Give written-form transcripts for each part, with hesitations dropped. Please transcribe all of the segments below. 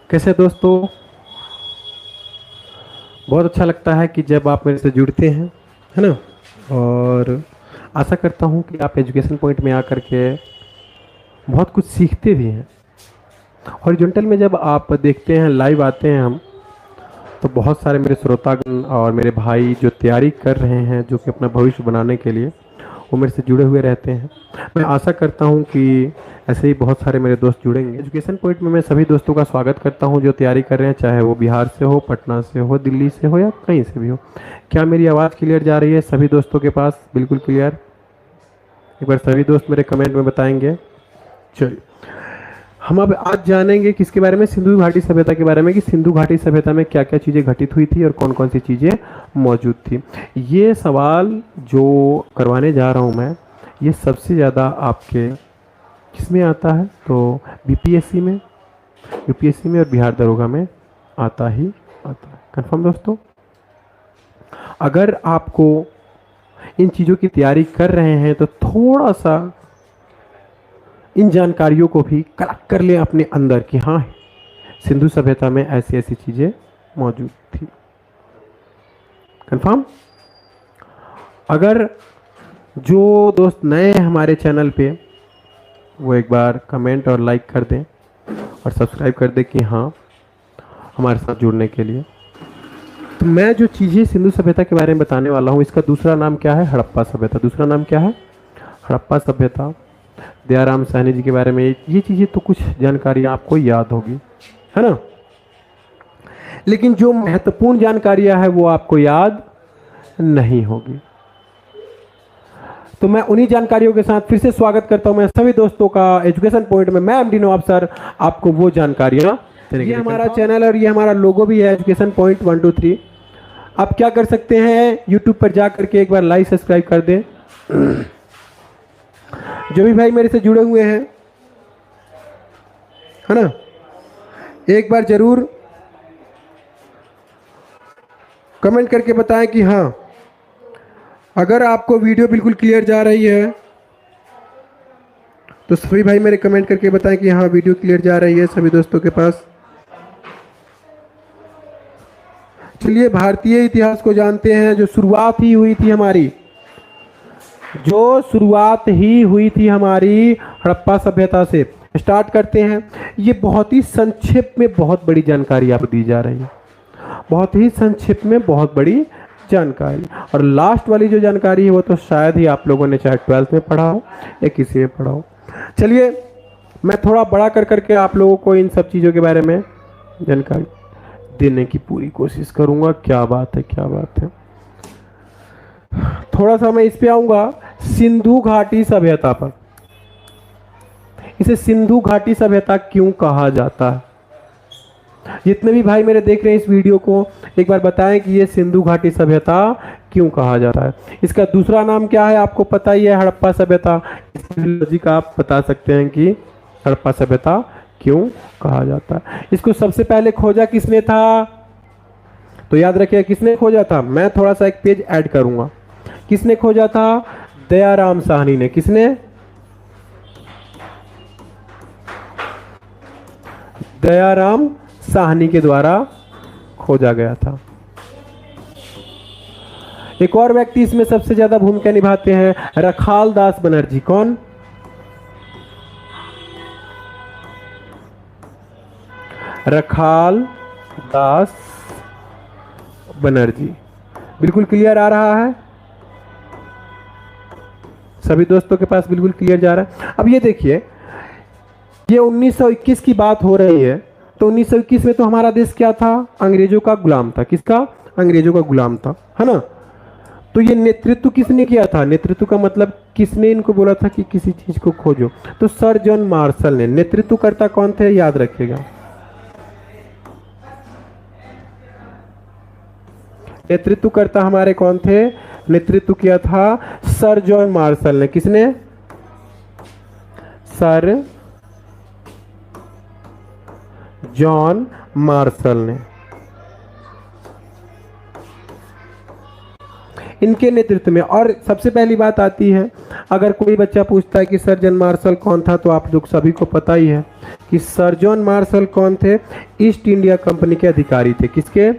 कैसे दोस्तों। बहुत अच्छा लगता है कि जब आप मेरे से जुड़ते हैं, है ना। और आशा करता हूँ कि आप एजुकेशन पॉइंट में आकर के बहुत कुछ सीखते भी हैं। हॉरिजॉन्टल में जब आप देखते हैं, लाइव आते हैं हम, तो बहुत सारे मेरे श्रोतागण और मेरे भाई जो तैयारी कर रहे हैं, जो कि अपना भविष्य बनाने के लिए वो मेरे से जुड़े हुए रहते हैं। मैं आशा करता हूं कि ऐसे ही बहुत सारे मेरे दोस्त जुड़ेंगे। एजुकेशन पॉइंट में मैं सभी दोस्तों का स्वागत करता हूं जो तैयारी कर रहे हैं, चाहे वो बिहार से हो, पटना से हो, दिल्ली से हो या कहीं से भी हो। क्या मेरी आवाज़ क्लियर जा रही है सभी दोस्तों के पास? बिल्कुल क्लियर। एक बार सभी दोस्त मेरे कमेंट में बताएंगे। चलिए, हम अब आज जानेंगे किसके बारे में, सिंधु घाटी सभ्यता के बारे में, कि सिंधु घाटी सभ्यता में क्या क्या चीज़ें घटित हुई थी और कौन कौन सी चीज़ें मौजूद थी। ये सवाल जो करवाने जा रहा हूँ मैं, ये सबसे ज़्यादा आपके किसमें आता है, तो बीपीएससी में, यूपीएससी में और बिहार दरोगा में आता ही आता है। कंफर्म दोस्तों। अगर आपको इन चीज़ों की तैयारी कर रहे हैं तो थोड़ा सा इन जानकारियों को भी कलेक्ट कर लें अपने अंदर कि हाँ, सिंधु सभ्यता में ऐसी ऐसी चीज़ें मौजूद थी। कंफर्म। अगर जो दोस्त नए हैं हमारे चैनल पे, वो एक बार कमेंट और लाइक कर दें और सब्सक्राइब कर दें कि हाँ, हमारे साथ जुड़ने के लिए। तो मैं जो चीज़ें सिंधु सभ्यता के बारे में बताने वाला हूँ, इसका दूसरा नाम क्या है? हड़प्पा सभ्यता। दूसरा नाम क्या है? हड़प्पा सभ्यता। दयाराम साहनी जी के बारे में ये चीज़ें तो कुछ जानकारी आपको याद होगी, है ना। लेकिन जो महत्वपूर्ण जानकारियां हैं वो आपको याद नहीं होगी। तो मैं उन्हीं जानकारियों के साथ फिर से स्वागत करता हूं मैं सभी दोस्तों का एजुकेशन पॉइंट में। मैं एमडी नवाब सर आपको वो जानकारियां, ये हमारा चैनल और ये हमारा लोगो भी है, एजुकेशन पॉइंट 1 2 3। आप क्या कर सकते हैं, यूट्यूब पर जा करके एक बार लाइक सब्सक्राइब कर दें। जो भी भाई मेरे से जुड़े हुए हैं, है ना, एक बार जरूर कमेंट करके बताएं कि हाँ, अगर आपको वीडियो बिल्कुल क्लियर जा रही है तो सभी भाई मेरे कमेंट करके बताएं कि हाँ, वीडियो क्लियर जा रही है सभी दोस्तों के पास। चलिए, भारतीय इतिहास को जानते हैं। जो शुरुआत ही हुई थी हमारी, हड़प्पा सभ्यता से स्टार्ट करते हैं। ये बहुत ही संक्षेप में बहुत बड़ी जानकारी आपको दी जा रही है, बहुत ही संक्षेप में बहुत बड़ी जानकारी। और लास्ट वाली जो जानकारी है वो तो शायद ही आप लोगों ने चाहे 12th में पढ़ा हो या किसी में पढ़ा हो। चलिए, मैं थोड़ा बड़ा कर करके आप लोगों को इन सब चीज़ों के बारे में जानकारी देने की पूरी कोशिश करूंगा। क्या बात है, क्या बात है। थोड़ा सा मैं इस पे आऊंगा, सिंधु घाटी सभ्यता पर। इसे सिंधु घाटी सभ्यता क्यों कहा जाता है? जितने भी भाई मेरे देख रहे हैं इस वीडियो को, एक बार बताएं कि ये सिंधु घाटी सभ्यता क्यों कहा जाता है। इसका दूसरा नाम क्या है आपको पता ही है, हड़प्पा सभ्यता। लॉजिक आप बता सकते हैं कि हड़प्पा सभ्यता क्यों कहा जाता है। इसको सबसे पहले खोजा किसने था? तो याद रखिए किसने खोजा था। मैं थोड़ा सा एक पेज ऐड करूंगा। किसने खोजा था? दयाराम साहनी ने। किसने? दयाराम साहनी के द्वारा खोजा गया था। एक और व्यक्ति इसमें सबसे ज्यादा भूमिका निभाते हैं, रखाल दास बनर्जी। कौन? रखाल दास बनर्जी। बिल्कुल क्लियर आ रहा है सभी दोस्तों के पास? बिल्कुल क्लियर जा रहा है। अब ये देखिए, ये 1921 की बात हो रही है। तो 1921 में तो हमारा देश क्या था? अंग्रेजों का गुलाम था। किसका? अंग्रेजों का गुलाम था, है ना। तो ये नेतृत्व किसने किया था? नेतृत्व का मतलब किसने इनको बोला था कि किसी चीज को खोजो? तो सर जॉन मार्शल ने। नेतृत्वकर्ता कौन थे, याद रखिएगा। नेतृत्वकर्ता हमारे कौन थे? नेतृत्व किया था सर जॉन मार्शल ने। किसने? सर जॉन मार्शल ने। इनके नेतृत्व में। और सबसे पहली बात आती है, अगर कोई बच्चा पूछता है कि सर जॉन मार्शल कौन था, तो आप लोग सभी को पता ही है कि सर जॉन मार्शल कौन थे। ईस्ट इंडिया कंपनी के अधिकारी थे। किसके?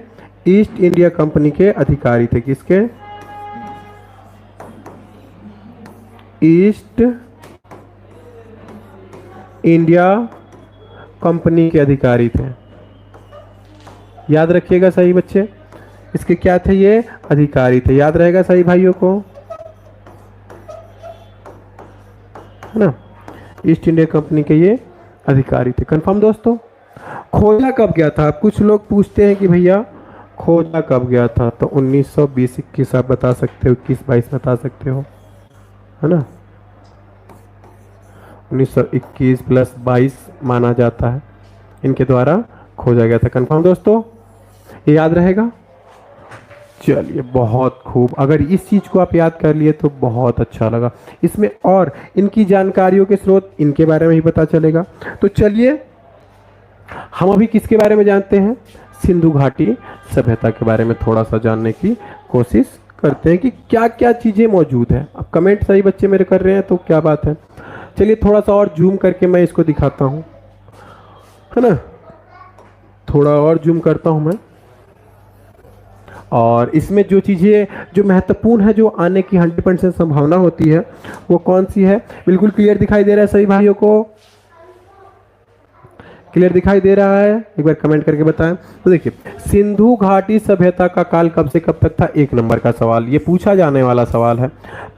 ईस्ट इंडिया कंपनी के अधिकारी थे। किसके? ईस्ट इंडिया कंपनी के अधिकारी थे। याद रखिएगा सही बच्चे, इसके क्या थे? ये अधिकारी थे। याद रहेगा सही भाइयों को, है ना? ईस्ट इंडिया कंपनी के ये अधिकारी थे। कंफर्म दोस्तों? खोजा कब गया था? कुछ लोग पूछते हैं कि भैया खोजा कब गया था, तो 1920-21 आप बता सकते हो, 21-22 बता सकते हो, है ना? 1921 + 22 माना जाता है, इनके द्वारा खोजा गया था। कंफर्म दोस्तों? ये याद रहेगा? चलिए बहुत खूब। अगर इस चीज को आप याद कर लिए तो बहुत अच्छा लगा। इसमें और इनकी जानकारियों के स्रोत इनके बारे में ही पता चलेगा। तो चलिए हम अभी किसके बारे में जानते हैं? सिंधु घाटी सभ्यता के बारे में थोड़ा सा जानने की कोशिश करते हैं कि क्या क्या चीजें मौजूद है। अब कमेंट सही बच्चे मेरे कर रहे हैं तो क्या बात है। चलिए थोड़ा सा और जूम करके मैं इसको दिखाता हूं, है ना? थोड़ा और जूम करता हूं मैं, और इसमें जो चीज़ें जो महत्वपूर्ण है, जो आने की 100% संभावना होती है, वो कौन सी है? बिल्कुल क्लियर दिखाई दे रहा है सभी भाइयों को? क्लियर दिखाई दे रहा है? एक बार कमेंट करके बताएं। तो देखिए, सिंधु घाटी सभ्यता का काल कब से कब तक था? 1 नंबर का सवाल, ये पूछा जाने वाला सवाल है।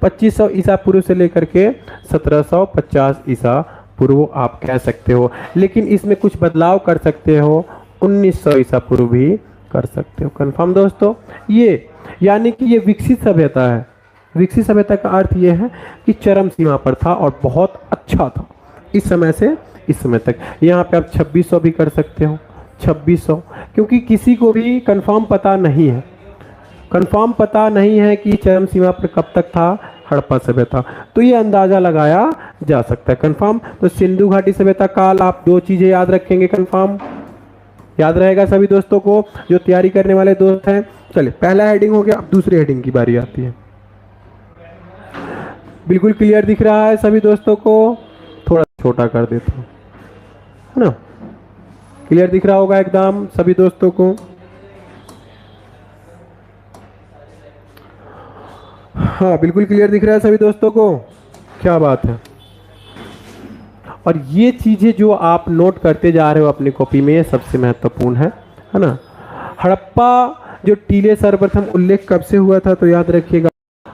2500 ईसा पूर्व से लेकर के 1750 ईसा पूर्व आप कह सकते हो, लेकिन इसमें कुछ बदलाव कर सकते हो, 1900 ईसा पूर्व भी कर सकते हो। कंफर्म दोस्तों? ये यानी कि ये विकसित सभ्यता है। विकसित सभ्यता का अर्थ ये है कि चरम सीमा पर था और बहुत अच्छा था इस समय से इस समय तक। यहाँ पे आप 2600 भी कर सकते हो, 2600, क्योंकि किसी को भी कंफर्म पता नहीं है। कंफर्म पता नहीं है कि चरम सीमा पर कब तक था हड़प्पा सभ्यता, तो ये अंदाजा लगाया जा सकता है। कंफर्म? तो सिंधु घाटी सभ्यता काल आप 2 चीजें याद रखेंगे। कंफर्म? याद रहेगा सभी दोस्तों को जो तैयारी करने वाले दोस्त हैं? चलिए पहला हेडिंग हो गया, अब दूसरी हेडिंग की बारी आती है। बिल्कुल क्लियर दिख रहा है सभी दोस्तों को? थोड़ा छोटा कर देता हूं, है ना? क्लियर दिख रहा होगा एकदम सभी दोस्तों को? हाँ बिल्कुल क्लियर दिख रहा है सभी दोस्तों को? क्या बात है। और ये चीजें जो आप नोट करते जा रहे हो अपनी कॉपी में, ये सबसे महत्वपूर्ण है ना? हड़प्पा जो टीले सर्वप्रथम उल्लेख कब से हुआ था? तो याद रखिएगा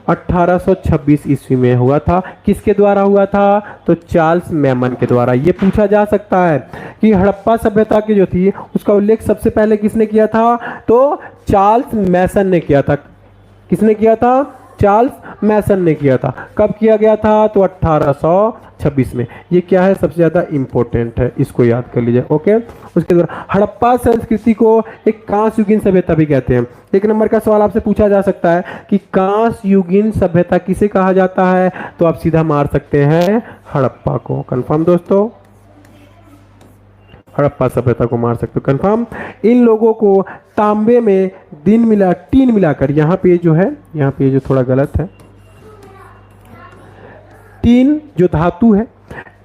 1826 ईस्वी में हुआ था। किसके द्वारा हुआ था? तो चार्ल्स मेमन के द्वारा। ये पूछा जा सकता है कि हड़प्पा सभ्यता की जो थी उसका उल्लेख सबसे पहले किसने किया था? तो चार्ल्स मैसन ने किया था। किसने किया था? चार्ल्स मैसन ने किया था। कब किया गया था? तो 1826 में। ये क्या है? सबसे ज्यादा इंपॉर्टेंट है, इसको याद कर लीजिए। ओके। उसके द्वारा हड़प्पा संस्कृति को एक कांस्य युगीन सभ्यता भी कहते हैं। 1 नंबर का सवाल आपसे पूछा जा सकता है कि कांस्य युगीन सभ्यता किसे कहा जाता है? तो आप सीधा मार सकते हैं हड़प्पा को। कंफर्म दोस्तों? हड़प्पा सभ्यता को मार सकते हो। कंफर्म? इन लोगों को तांबे में टीन मिलाकर, यहाँ पे जो है, यहाँ पे जो थोड़ा गलत है, टीन जो धातु है,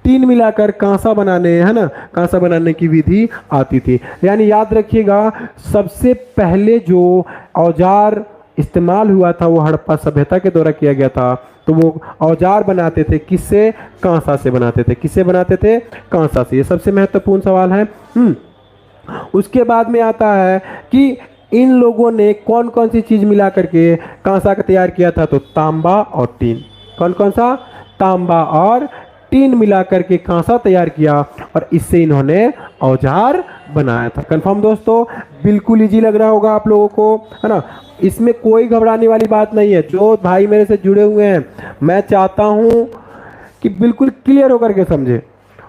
टीन मिलाकर कांसा बनाने, है ना, कांसा बनाने की विधि आती थी। यानी याद रखिएगा सबसे पहले जो औजार इस्तेमाल हुआ था वो हड़प्पा सभ्यता के द्वारा किया गया था। तो वो औजार बनाते थे किससे? कांसा से बनाते थे। किससे बनाते थे? कांसा से। ये सबसे महत्वपूर्ण सवाल है। उसके बाद में आता है कि इन लोगों ने कौन कौन सी चीज मिला करके कांसा का तैयार किया था? तो तांबा और टीन। कौन कौन सा? तांबा और टीन मिला करके कांसा तैयार किया और इससे इन्होंने औजार बनाया था। कंफर्म दोस्तों? बिल्कुल इजी लग रहा होगा आप लोगों को, है ना? इसमें कोई घबराने वाली बात नहीं है। जो भाई मेरे से जुड़े हुए हैं, मैं चाहता हूं कि बिल्कुल क्लियर होकर के समझे,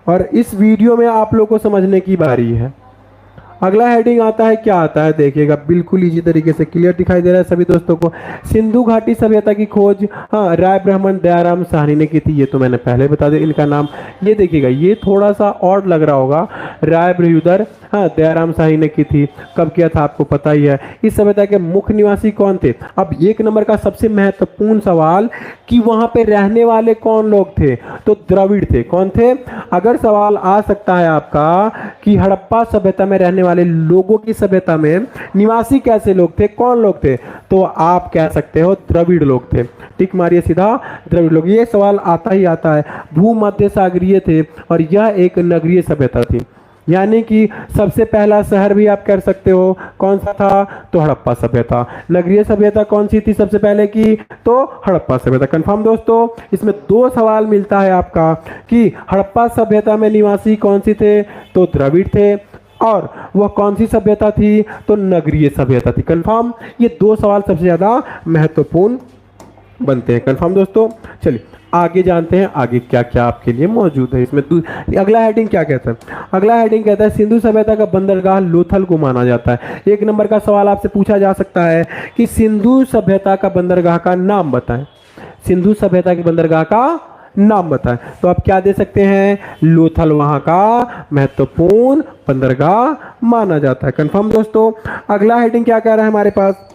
और इस वीडियो में आप लोगों को समझने की बारी है। अगला हेडिंग आता है, क्या आता है देखिएगा, बिल्कुल इजी तरीके से क्लियर दिखाई दे रहा है सभी दोस्तों को। सिंधु घाटी सभ्यता की खोज हाँ राय ब्राह्मण दयाराम साहनी ने की थी, ये तो मैंने पहले बता दिया इनका नाम। ये देखिएगा ये थोड़ा सा और लग रहा होगा, राय बृहदर हाँ दयाराम साहनी ने की थी। कब किया था आपको पता ही है। इस सभ्यता के मुख्य निवासी कौन थे? अब एक नंबर का सबसे महत्वपूर्ण सवाल कि वहां पे रहने वाले कौन लोग थे, तो द्रविड़ थे। कौन थे? अगर सवाल आ सकता है आपका कि हड़प्पा सभ्यता में रहने वाले लोगों की सभ्यता में निवासी कैसे लोग थे, कौन लोग थे, तो आप कह सकते हो द्रविड़ लोग थे। टिक मारिए सीधा, द्रविड़ लोग। ये सवाल आता ही आता है। भूमध्य सागरीय थे और यह एक नगरीय सभ्यता थी, यानी कि सबसे पहला शहर भी आप कर सकते हो कौन सा था, तो हड़प्पा सभ्यता। नगरीय सभ्यता कौन सी थी सबसे पहले की, तो हड़प्पा सभ्यता। कंफर्म दोस्तों। इसमें दो सवाल मिलता है आपका कि हड़प्पा सभ्यता में निवासी कौन सी थे, तो द्रविड़ थे, और वह कौन सी सभ्यता थी, तो नगरीय सभ्यता थी। कंफर्म। ये दो सवाल सबसे ज्यादा महत्वपूर्ण बनते हैं। कंफर्म दोस्तों। चलिए आगे जानते हैं आगे क्या क्या आपके लिए मौजूद है इसमें। अगला हेडिंग क्या कहता है? अगला हेडिंग कहता है सिंधु सभ्यता का बंदरगाह लोथल को माना जाता है। एक नंबर का सवाल आपसे पूछा जा सकता है कि सिंधु सभ्यता का बंदरगाह का नाम बताएं। सिंधु सभ्यता के बंदरगाह का नाम बताएं, तो आप क्या दे सकते हैं, लोथल वहां का महत्वपूर्ण बंदरगाह माना जाता है। कंफर्म दोस्तों। अगला हेडिंग क्या कह रहा है हमारे पास?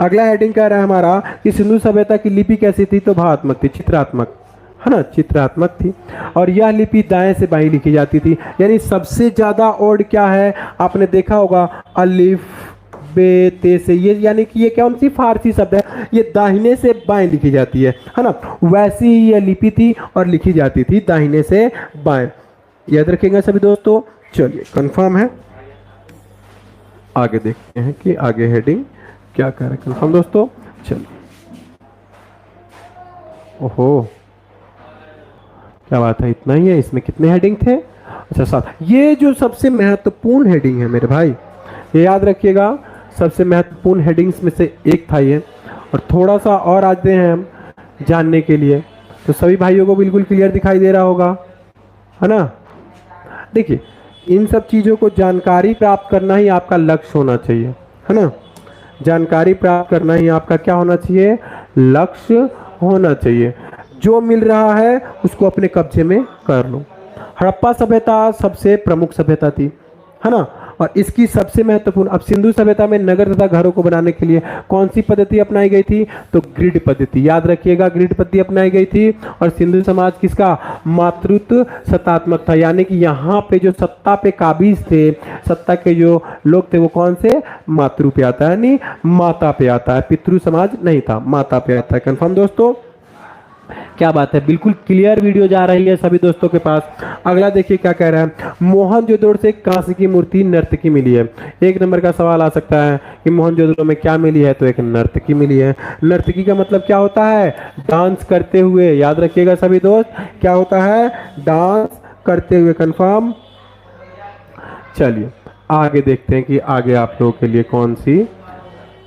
अगला हेडिंग कह रहा है हमारा कि सिंधु सभ्यता की लिपि कैसी थी, तो भावात्मक थी, चित्रात्मक, है ना, चित्रात्मक थी। और यह लिपि दाएं से बाएं लिखी जाती थी, यानी सबसे ज्यादा ओड क्या है, आपने देखा होगा अलिफ बे ते से, ये यानी कि ये क्या उनकी फारसी शब्द है, ये दाहिने से बाएं लिखी जाती है ना। वैसी ही यह लिपि थी और लिखी जाती थी दाहिने से बाएं। याद रखेंगे सभी दोस्तों। चलिए कंफर्म है। आगे देखते हैं कि आगे हेडिंग क्या कह रहे हैं। कंफर्म दोस्तों। चलिए। ओहो क्या बात है, इतना ही है? इसमें कितने हेडिंग थे? अच्छा 7। ये जो सबसे महत्वपूर्ण हेडिंग है मेरे भाई, ये याद रखिएगा, सबसे महत्वपूर्ण हेडिंग्स में से एक था ये। और थोड़ा सा और आते हैं हम जानने के लिए, तो सभी भाइयों को बिल्कुल क्लियर दिखाई दे रहा होगा, है ना। देखिए इन सब चीज़ों को जानकारी प्राप्त करना ही आपका लक्ष्य होना चाहिए, है ना। जानकारी प्राप्त करना ही आपका क्या होना चाहिए, लक्ष्य होना चाहिए। जो मिल रहा है उसको अपने कब्जे में कर लो। हड़प्पा सभ्यता सबसे प्रमुख सभ्यता थी, है ना, और इसकी सबसे महत्वपूर्ण। अब सिंधु सभ्यता में नगर तथा घरों को बनाने के लिए कौन सी पद्धति अपनाई गई थी, तो ग्रिड पद्धति। याद रखिएगा ग्रिड पद्धति अपनाई गई थी। और सिंधु समाज किसका, मातृत्व सत्तात्मक था, यानी कि यहाँ पे जो सत्ता पे काबिज थे, सत्ता के जो लोग थे वो कौन से, मातृ पे आता है, यानी माता पे आता है, पितृ समाज नहीं था, माता पे आता है। कंफर्म दोस्तों। क्या बात है, बिल्कुल क्लियर वीडियो जा रही है सभी दोस्तों के पास। अगला देखिए क्या कह रहा है, मोहनजोदड़ो से कांस्य की मूर्ति नर्तकी मिली है। एक नंबर का सवाल आ सकता है कि मोहनजोदड़ो में क्या मिली है, तो एक नर्तकी मिली है। नर्तकी का मतलब क्या होता है, डांस करते हुए। याद रखिएगा सभी दोस्त, क्या होता है, डांस करते हुए। कंफर्म। चलिए आगे देखते हैं कि आगे आप लोगों के लिए कौन सी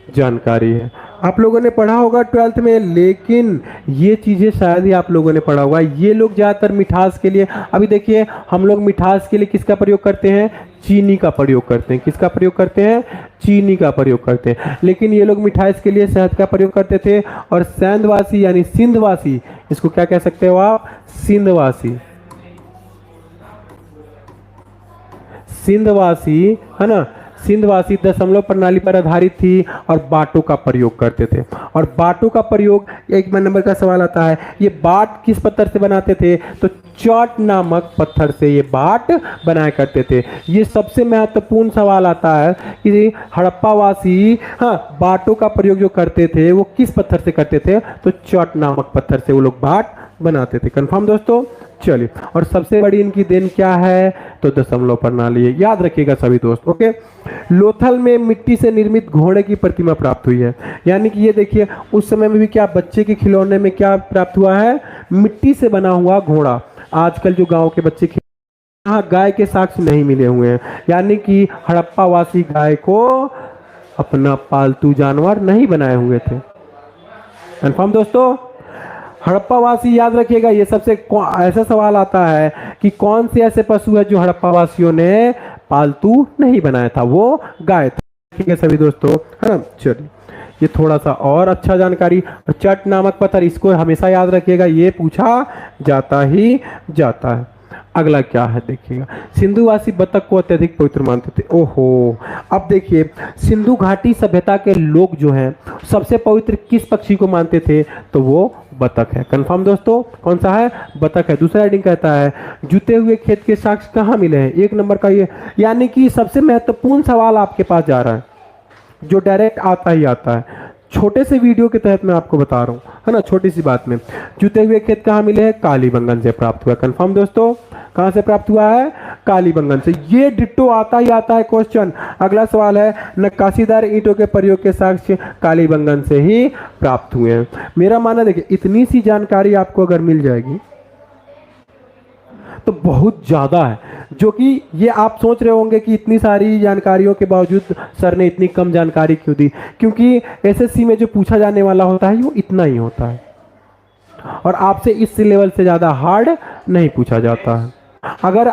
जानकारी है। आप लोगों ने पढ़ा होगा 12th में, लेकिन ये चीज़ें शायद ही आप लोगों ने पढ़ा होगा। ये लोग ज़्यादातर मिठास के लिए, अभी देखिए हम लोग मिठास के लिए किसका प्रयोग करते हैं, चीनी का प्रयोग करते हैं। किसका प्रयोग करते हैं, चीनी का प्रयोग करते हैं। लेकिन ये लोग मिठास के लिए शहद का प्रयोग करते थे। और सैंधवासी यानी सिंधवासी, इसको क्या कह सकते हो आप, सिंधवासी। सिंधवासी, है ना, सिंधवासी दशमलव प्रणाली पर आधारित थी और बाटों का प्रयोग करते थे। और बाटों का प्रयोग, एक नंबर का सवाल आता है, ये बाट किस पत्थर से बनाते थे, तो चॉट नामक पत्थर से ये बाट बनाया करते थे। ये सबसे महत्वपूर्ण सवाल आता है कि हड़प्पावासी हाँ बाटों का प्रयोग जो करते थे वो किस पत्थर से करते थे, तो चॉट नामक पत्थर से वो लोग बाट बनाते थे। कंफर्म दोस्तों। चलिए, और सबसे बड़ी इनकी देन क्या है, तो दशमलव प्रणाली है। याद रखिएगा सभी दोस्त। ओके। लोथल में मिट्टी से निर्मित घोड़े की प्रतिमा प्राप्त हुई है, यानी कि ये देखिए उस समय में भी क्या बच्चे के खिलौने में क्या प्राप्त हुआ है, मिट्टी से बना हुआ घोड़ा। आजकल जो गांव के बच्चे यहाँ गाय के साक्ष्य नहीं मिले हुए हैं, यानी कि हड़प्पावासी गाय को अपना पालतू जानवर नहीं बनाए हुए थे। कंफर्म दोस्तों। हड़प्पावासी, याद रखिएगा ये सबसे ऐसा सवाल आता है कि कौन से ऐसे पशु है जो हड़प्पावासियों ने पालतू नहीं बनाया था, वो गाय था। ठीक है सभी दोस्तों, है ना। चलिए ये थोड़ा सा और अच्छा जानकारी, चट नामक पत्थर, इसको हमेशा याद रखिएगा, ये पूछा जाता ही जाता है। अगला क्या है देखिएगा, सिंधुवासी बतख को अत्यधिक पवित्र मानते थे। ओहो, अब देखिए सिंधु घाटी सभ्यता के लोग जो हैं सबसे पवित्र किस पक्षी को मानते थे, तो वो बतख है। कंफर्म दोस्तों, कौन सा है, बतख है। दूसरा हेडिंग कहता है जुते हुए खेत के साक्ष्य कहाँ मिले हैं, 1 नंबर का ये, यानी कि सबसे महत्वपूर्ण सवाल आपके पास जा रहा है जो डायरेक्ट आता ही आता है। छोटे से वीडियो के तहत मैं आपको बता रहा हूँ, है ना, छोटी सी बात में। जुते हुए खेत कहाँ मिले हैं, कालीबंगन से प्राप्त हुआ। कंफर्म दोस्तों, कहाँ से प्राप्त हुआ है, कालीबंगन से। ये डिट्टो आता ही आता है क्वेश्चन। अगला सवाल है नक्काशीदार ईंटों के प्रयोग के साक्ष्य कालीबंगन से ही प्राप्त हुए हैं। मेरा मानना देखिए, इतनी सी जानकारी आपको अगर मिल जाएगी तो बहुत ज़्यादा है, जो कि ये आप सोच रहे होंगे कि इतनी सारी जानकारियों के बावजूद सर ने इतनी कम जानकारी क्यों दी, क्योंकि एसएससी में जो पूछा जाने वाला होता है वो इतना ही होता है और आपसे इस लेवल से ज़्यादा हार्ड नहीं पूछा जाता है। अगर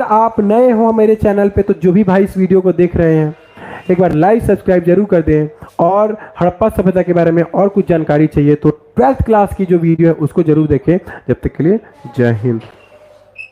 आप नए हो मेरे चैनल पे, तो जो भी भाई इस वीडियो को देख रहे हैं एक बार लाइक सब्सक्राइब जरूर कर दें, और हड़प्पा सभ्यता के बारे में और कुछ जानकारी चाहिए तो 12th क्लास की जो वीडियो है उसको जरूर देखें। जब तक के लिए जय हिंद।